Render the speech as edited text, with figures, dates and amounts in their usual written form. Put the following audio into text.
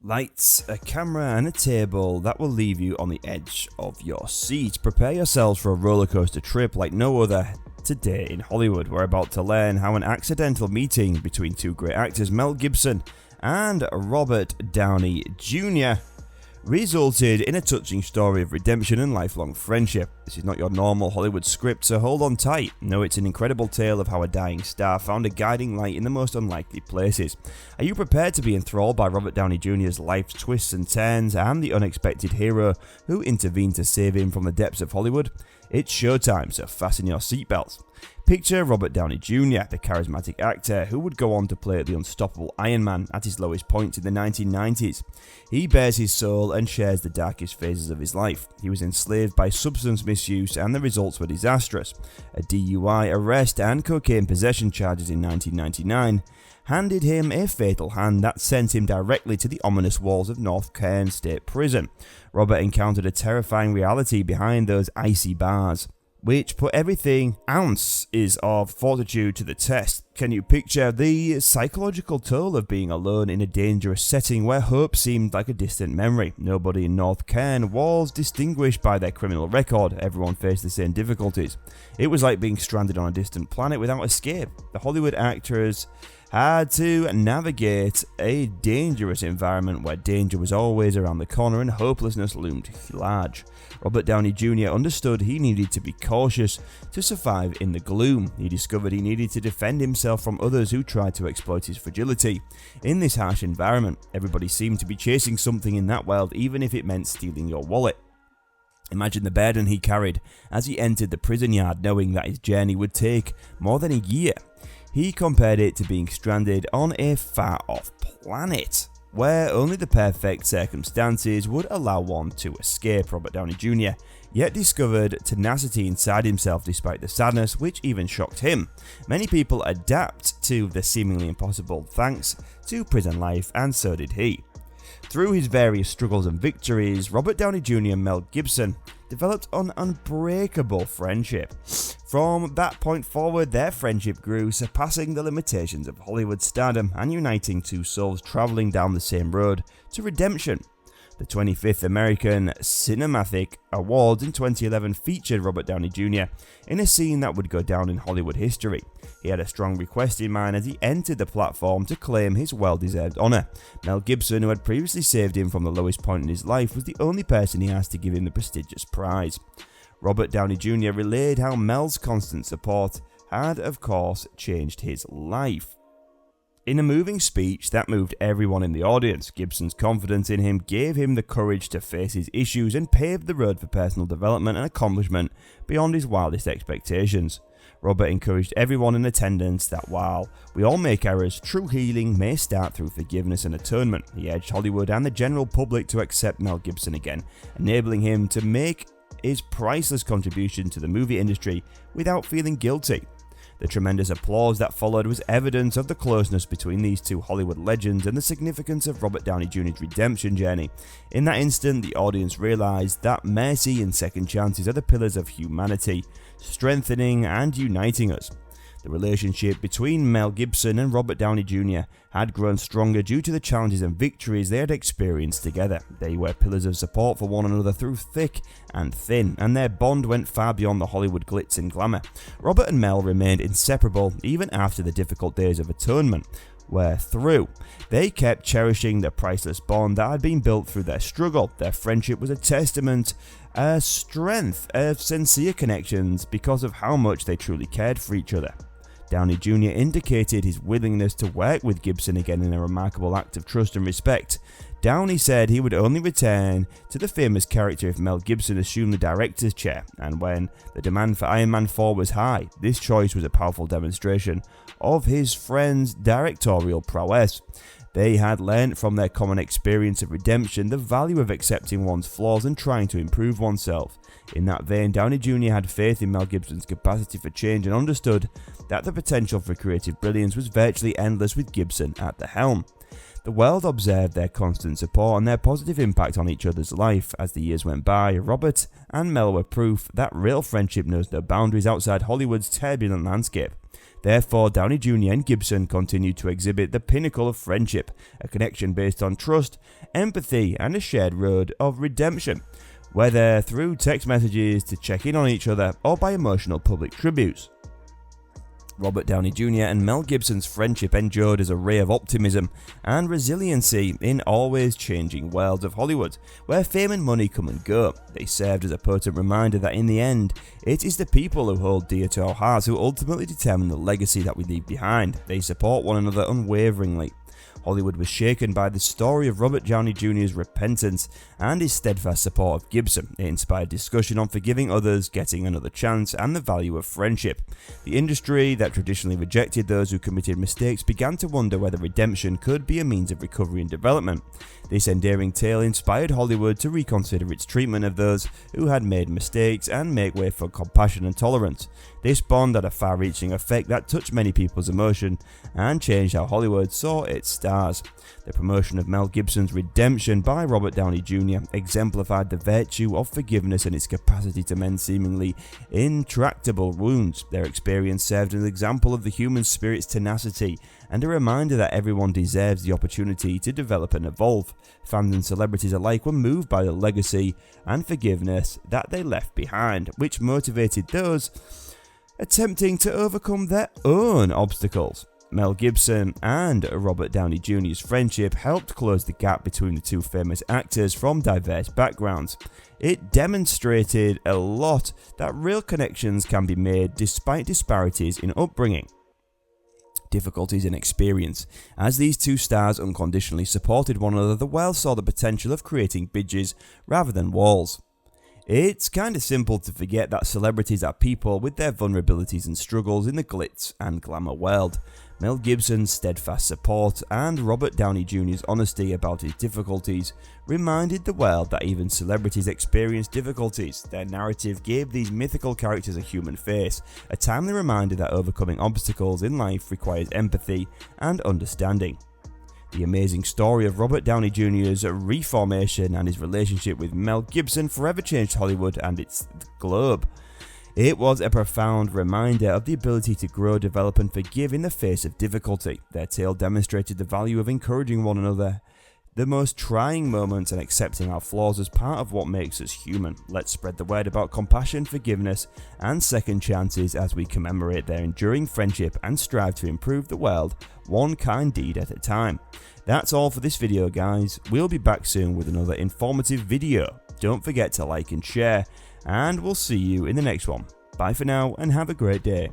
Lights, a camera and a table that will leave you on the edge of your seat. Prepare yourselves for a rollercoaster trip like no other. Today in Hollywood, we're about to learn how an accidental meeting between two great actors, Mel Gibson and Robert Downey Jr., resulted in a touching story of redemption and lifelong friendship. This is not your normal Hollywood script, so hold on tight. No, it's an incredible tale of how a dying star found a guiding light in the most unlikely places. Are you prepared to be enthralled by Robert Downey Jr.'s life's twists and turns and the unexpected hero who intervened to save him from the depths of Hollywood? It's showtime, so fasten your seatbelts. Picture Robert Downey Jr., the charismatic actor who would go on to play the unstoppable Iron Man at his lowest point in the 1990s. He bears his soul and shares the darkest phases of his life. He was enslaved by substance misuse and the results were disastrous. A DUI arrest and cocaine possession charges in 1999 handed him a fatal hand that sent him directly to the ominous walls of North Cairn State Prison. Robert encountered a terrifying reality behind those icy bars, which put everything ounces of fortitude to the test. Can you picture the psychological toll of being alone in a dangerous setting where hope seemed like a distant memory? Nobody in North Cairn was distinguished by their criminal record. Everyone faced the same difficulties. It was like being stranded on a distant planet without escape. The Hollywood actors had to navigate a dangerous environment where danger was always around the corner and hopelessness loomed large. Robert Downey Jr. understood he needed to be cautious to survive in the gloom. He discovered he needed to defend himself from others who tried to exploit his fragility. In this harsh environment, everybody seemed to be chasing something in that world, even if it meant stealing your wallet. Imagine the burden he carried as he entered the prison yard, knowing that his journey would take more than a year. He compared it to being stranded on a far-off planet, where only the perfect circumstances would allow one to escape. Robert Downey Jr. yet discovered tenacity inside himself despite the sadness, which even shocked him. Many people adapt to the seemingly impossible thanks to prison life, and so did he. Through his various struggles and victories, Robert Downey Jr. and Mel Gibson developed an unbreakable friendship. From that point forward, their friendship grew, surpassing the limitations of Hollywood stardom and uniting two souls traveling down the same road to redemption. The 25th American Cinematic Awards in 2011 featured Robert Downey Jr. in a scene that would go down in Hollywood history. He had a strong request in mind as he entered the platform to claim his well-deserved honour. Mel Gibson, who had previously saved him from the lowest point in his life, was the only person he asked to give him the prestigious prize. Robert Downey Jr. relayed how Mel's constant support had, of course, changed his life. In a moving speech that moved everyone in the audience, Gibson's confidence in him gave him the courage to face his issues and paved the road for personal development and accomplishment beyond his wildest expectations. Robert encouraged everyone in attendance that while we all make errors, true healing may start through forgiveness and atonement. He urged Hollywood and the general public to accept Mel Gibson again, enabling him to make his priceless contribution to the movie industry without feeling guilty. The tremendous applause that followed was evidence of the closeness between these two Hollywood legends and the significance of Robert Downey Jr.'s redemption journey. In that instant, the audience realized that mercy and second chances are the pillars of humanity, strengthening and uniting us. The relationship between Mel Gibson and Robert Downey Jr. had grown stronger due to the challenges and victories they had experienced together. They were pillars of support for one another through thick and thin, and their bond went far beyond the Hollywood glitz and glamour. Robert and Mel remained inseparable even after the difficult days of atonement were through. They kept cherishing the priceless bond that had been built through their struggle. Their friendship was a testament, a strength of sincere connections because of how much they truly cared for each other. Downey Jr. indicated his willingness to work with Gibson again in a remarkable act of trust and respect. Downey said he would only return to the famous character if Mel Gibson assumed the director's chair, and when the demand for Iron Man 4 was high, this choice was a powerful demonstration of his friend's directorial prowess. They had learnt from their common experience of redemption the value of accepting one's flaws and trying to improve oneself. In that vein, Downey Jr. had faith in Mel Gibson's capacity for change and understood that the potential for creative brilliance was virtually endless with Gibson at the helm. The world observed their constant support and their positive impact on each other's life. As the years went by, Robert and Mel were proof that real friendship knows no boundaries outside Hollywood's turbulent landscape. Therefore, Downey Jr. and Gibson continued to exhibit the pinnacle of friendship, a connection based on trust, empathy, and a shared road of redemption, whether through text messages to check in on each other or by emotional public tributes. Robert Downey Jr. and Mel Gibson's friendship endured as a ray of optimism and resiliency in always changing worlds of Hollywood, where fame and money come and go. They served as a potent reminder that in the end, it is the people who hold dear to our hearts who ultimately determine the legacy that we leave behind. They support one another unwaveringly. Hollywood was shaken by the story of Robert Downey Jr.'s repentance and his steadfast support of Gibson. It inspired discussion on forgiving others, getting another chance, and the value of friendship. The industry that traditionally rejected those who committed mistakes began to wonder whether redemption could be a means of recovery and development. This endearing tale inspired Hollywood to reconsider its treatment of those who had made mistakes and make way for compassion and tolerance. This bond had a far-reaching effect that touched many people's emotion and changed how Hollywood saw its stars. The promotion of Mel Gibson's redemption by Robert Downey Jr. exemplified the virtue of forgiveness and its capacity to mend seemingly intractable wounds. Their experience served as an example of the human spirit's tenacity and a reminder that everyone deserves the opportunity to develop and evolve. Fans and celebrities alike were moved by the legacy and forgiveness that they left behind, which motivated those attempting to overcome their own obstacles. Mel Gibson and Robert Downey Jr.'s friendship helped close the gap between the two famous actors from diverse backgrounds. It demonstrated a lot that real connections can be made despite disparities in upbringing, difficulties and experience. As these two stars unconditionally supported one another, the world saw the potential of creating bridges rather than walls. It's kinda simple to forget that celebrities are people with their vulnerabilities and struggles in the glitz and glamour world. Mel Gibson's steadfast support and Robert Downey Jr.'s honesty about his difficulties reminded the world that even celebrities experience difficulties. Their narrative gave these mythical characters a human face, a timely reminder that overcoming obstacles in life requires empathy and understanding. The amazing story of Robert Downey Jr.'s reformation and his relationship with Mel Gibson forever changed Hollywood and its globe. It was a profound reminder of the ability to grow, develop and forgive in the face of difficulty. Their tale demonstrated the value of encouraging one another, the most trying moments, and accepting our flaws as part of what makes us human. Let's spread the word about compassion, forgiveness and second chances as we commemorate their enduring friendship and strive to improve the world one kind deed at a time. That's all for this video, guys. We'll be back soon with another informative video. Don't forget to like and share, and we'll see you in the next one. Bye for now and have a great day.